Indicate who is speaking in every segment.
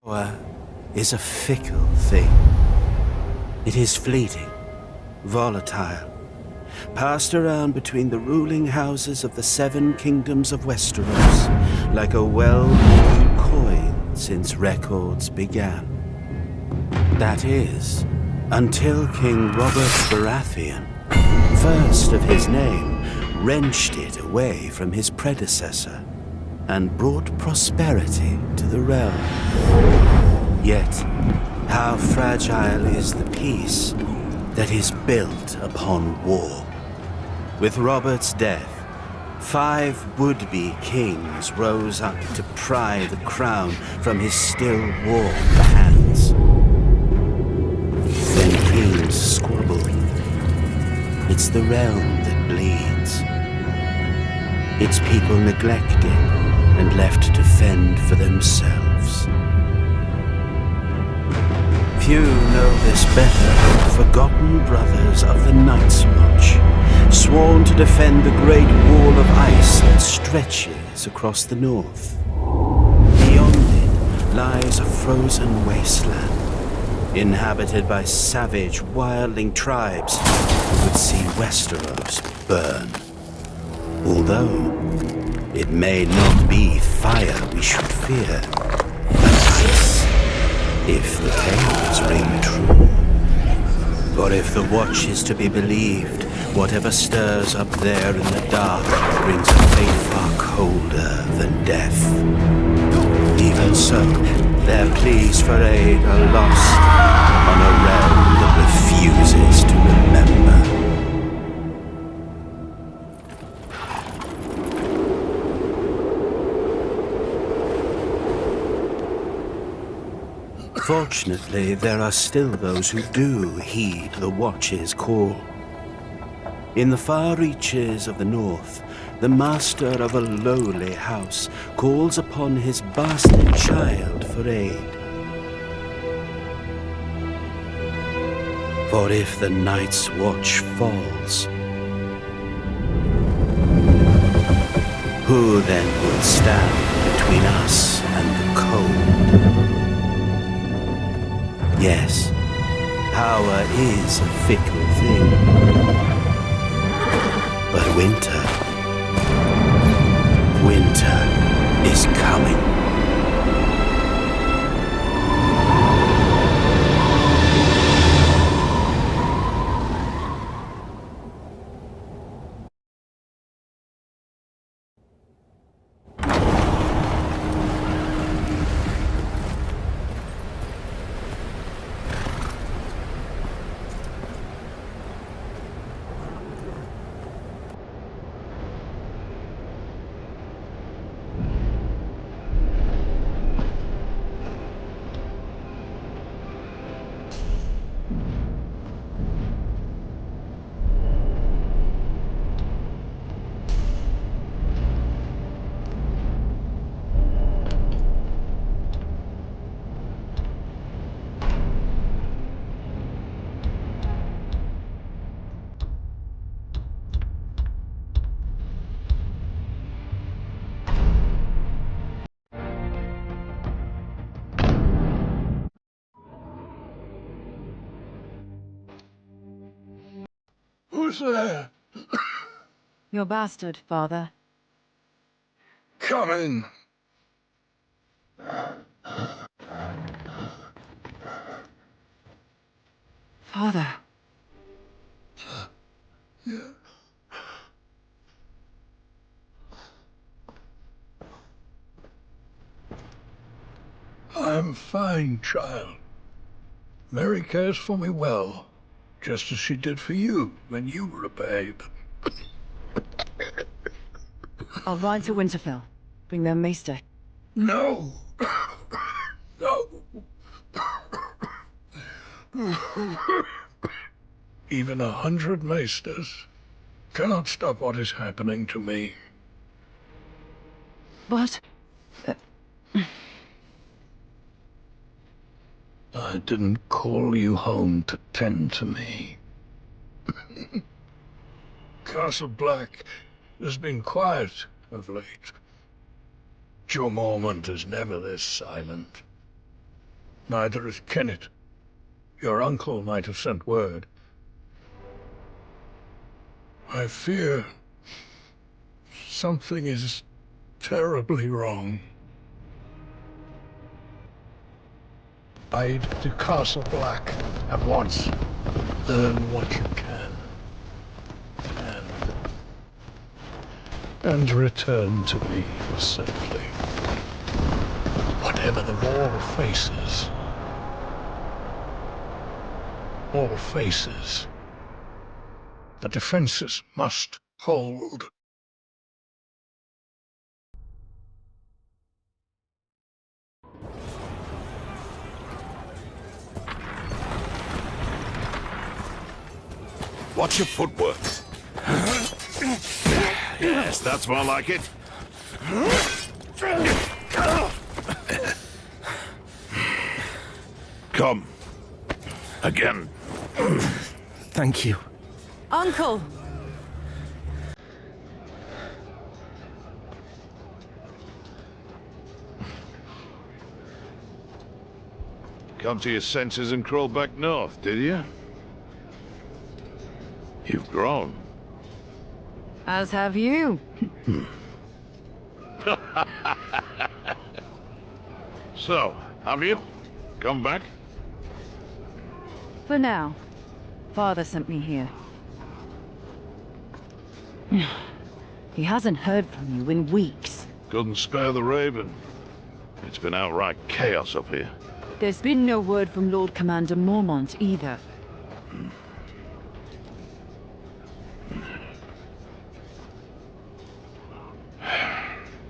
Speaker 1: Power is a fickle thing. It is fleeting, volatile, passed around between the ruling houses of the 7 kingdoms of Westeros like a well-worn coin since records began. That is, until King Robert Baratheon, first of his name, wrenched it away from his predecessor and brought prosperity to the realm. Yet, how fragile is the peace that is built upon war? With Robert's death, 5 would-be kings rose up to pry the crown from his still warm hands. Then kings squabble. It's the realm that bleeds. Its people neglected and left to fend for themselves. Few know this better than the forgotten brothers of the Night's Watch, sworn to defend the great wall of ice that stretches across the north. Beyond it lies a frozen wasteland, inhabited by savage, wildling tribes who would see Westeros burn. Although it may not be fire we should fear, but ice, if the tales ring true. For if the Watch is to be believed, whatever stirs up there in the dark brings a fate far colder than death. Even so, their pleas for aid are lost on a realm that refuses to remember. Fortunately, there are still those who do heed the Watch's call. In the far reaches of the north, the master of a lowly house calls upon his bastard child for aid. For if the Night's Watch falls, who then will stand between us and the cold? Yes, power is a fickle thing. But winter is coming.
Speaker 2: Who's there?
Speaker 3: Your bastard, father.
Speaker 2: Come in.
Speaker 3: Father.
Speaker 2: Yeah. I'm fine, child. Mary cares for me well, just as she did for you when you were a babe.
Speaker 3: I'll ride to Winterfell. Bring their maester.
Speaker 2: No! No! Even 100 maesters cannot stop what is happening to me.
Speaker 3: But...
Speaker 2: I didn't call you home to tend to me. Castle Black has been quiet of late. your moment is never this silent. Neither is Kenneth. Your uncle might have sent word. I fear something is terribly wrong. Ride to Castle Black at once. Learn what you can. And return to me safely. Whatever the wall faces. All faces. The defenses must hold.
Speaker 4: Watch your footwork. Yes, that's more like it. Come. Again.
Speaker 1: Thank you.
Speaker 3: Uncle!
Speaker 4: Come to your senses and crawl back north, did you? You've grown.
Speaker 3: As have you.
Speaker 4: So, have you? Come back?
Speaker 3: For now. Father sent me here. He hasn't heard from you in weeks.
Speaker 4: Couldn't spare the Raven. It's been outright chaos up here.
Speaker 3: There's been no word from Lord Commander Mormont either.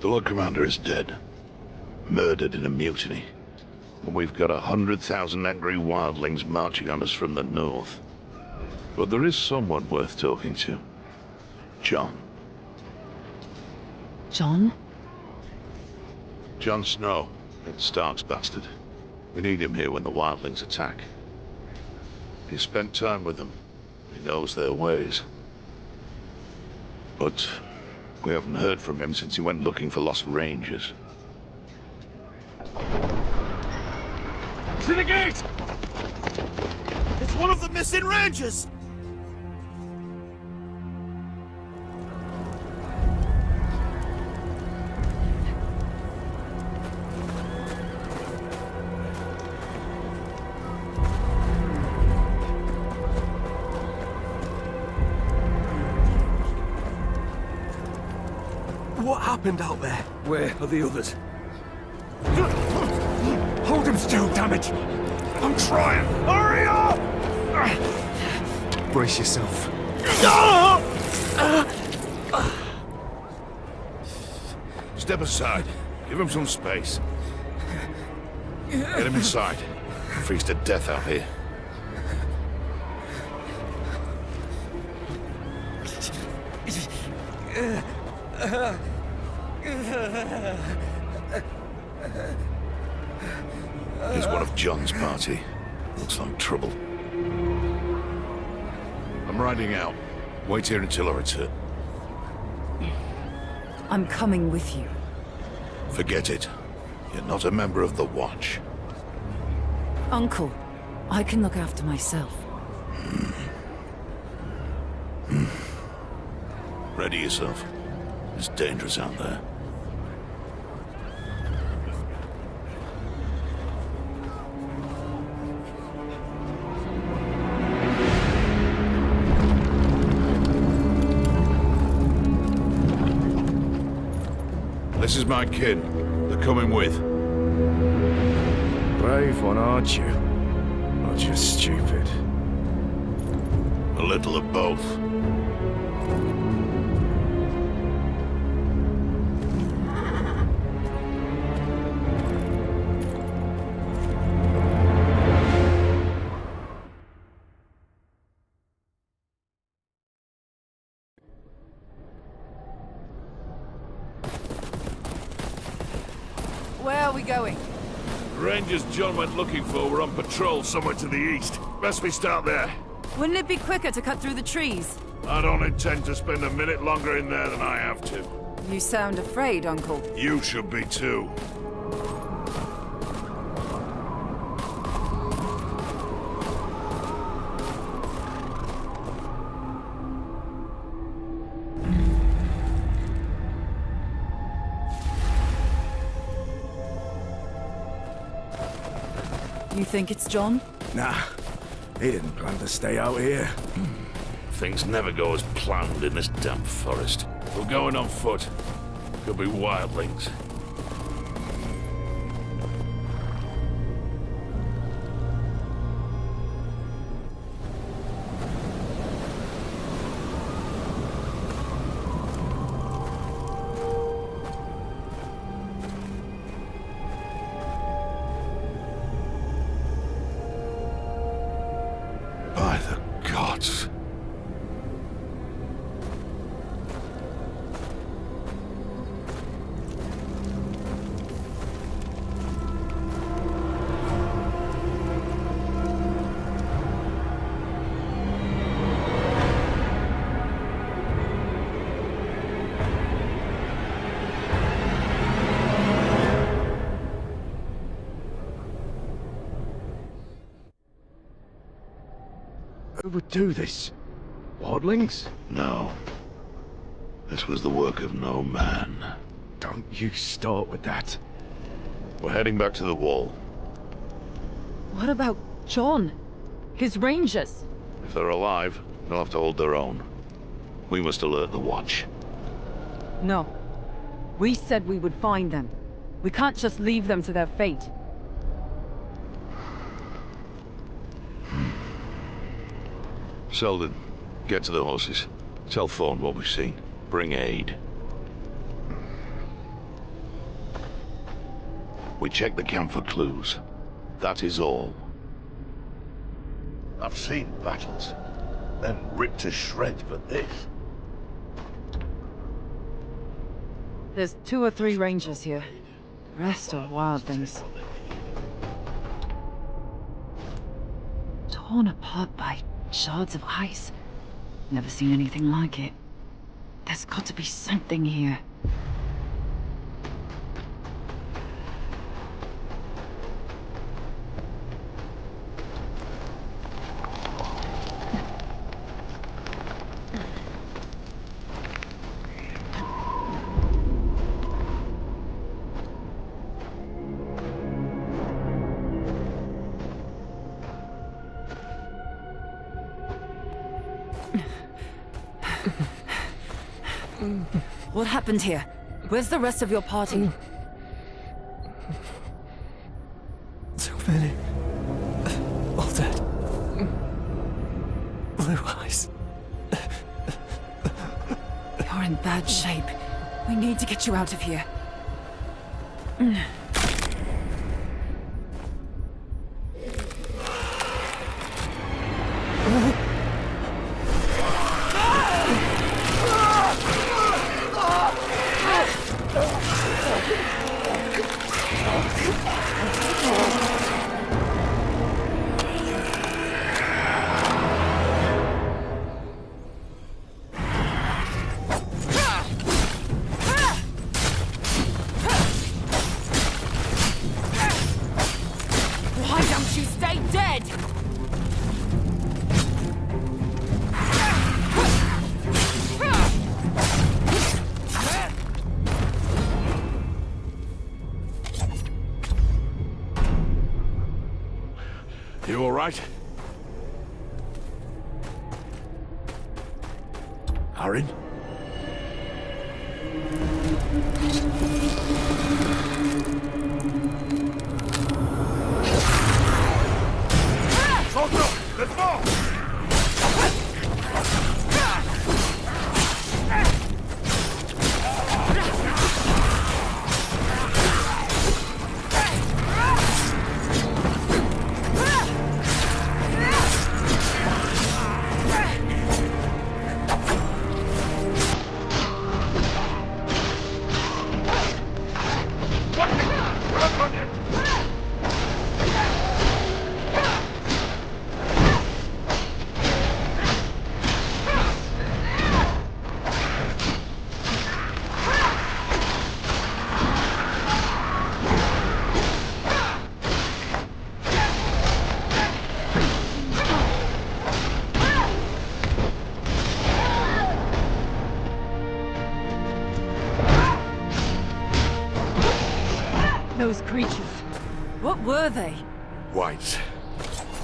Speaker 4: The Lord Commander is dead. Murdered in a mutiny. And we've got 100,000 angry wildlings marching on us from the north. But there is someone worth talking to. Jon.
Speaker 3: Jon?
Speaker 4: Jon Snow. It's Stark's bastard. We need him here when the wildlings attack. He spent time with them. He knows their ways. But we haven't heard from him since he went looking for lost rangers.
Speaker 1: To the gate! It's one of the missing rangers! What happened out there? Where are the others? Hold him still, damn it! I'm trying! Hurry up! Brace yourself.
Speaker 4: Step aside. Give him some space. Get him inside. Freeze to death out here. He's one of Jon's party. Looks like trouble. I'm riding out. Wait here until I return.
Speaker 3: I'm coming with you.
Speaker 4: Forget it. You're not a member of the Watch.
Speaker 3: Uncle, I can look after myself.
Speaker 4: Ready yourself. It's dangerous out there. This is my kid. They're coming with.
Speaker 5: Brave one, aren't you? Or just stupid?
Speaker 4: A little of both.
Speaker 3: Where are we going?
Speaker 4: The Rangers Jon went looking for were on patrol somewhere to the east. Best we start there.
Speaker 3: Wouldn't it be quicker to cut through the trees?
Speaker 4: I don't intend to spend a minute longer in there than I have to.
Speaker 3: You sound afraid, Uncle.
Speaker 4: You should be too.
Speaker 3: You think it's John?
Speaker 5: Nah, he didn't plan to stay out here.
Speaker 4: Things never go as planned in this damp forest. We're going on foot. Could be wildlings. By the gods.
Speaker 5: Who would do this? Wildlings?
Speaker 4: No. This was the work of no man.
Speaker 5: Don't you start with that.
Speaker 4: We're heading back to the wall.
Speaker 3: What about John? His rangers?
Speaker 4: If they're alive, they'll have to hold their own. We must alert the watch.
Speaker 3: No. We said we would find them. We can't just leave them to their fate.
Speaker 4: Selden, get to the horses. Tell Thorne what we've seen. Bring aid. We check the camp for clues. That is all.
Speaker 6: I've seen battles, then ripped to shreds, but this...
Speaker 3: There's 2 or 3 rangers here. The rest are wildlings. Torn apart by shards of ice. Never seen anything like it. There's got to be something here. What happened here? Where's the rest of your party?
Speaker 5: So many. All dead. Blue eyes.
Speaker 3: You're in bad shape. We need to get you out of here. Why don't you stay dead?
Speaker 4: You all right?
Speaker 5: Aaron?
Speaker 6: Let's go!
Speaker 3: Those creatures. What were they?
Speaker 6: Wights.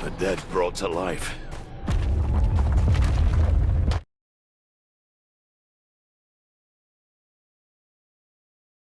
Speaker 6: The dead brought to life.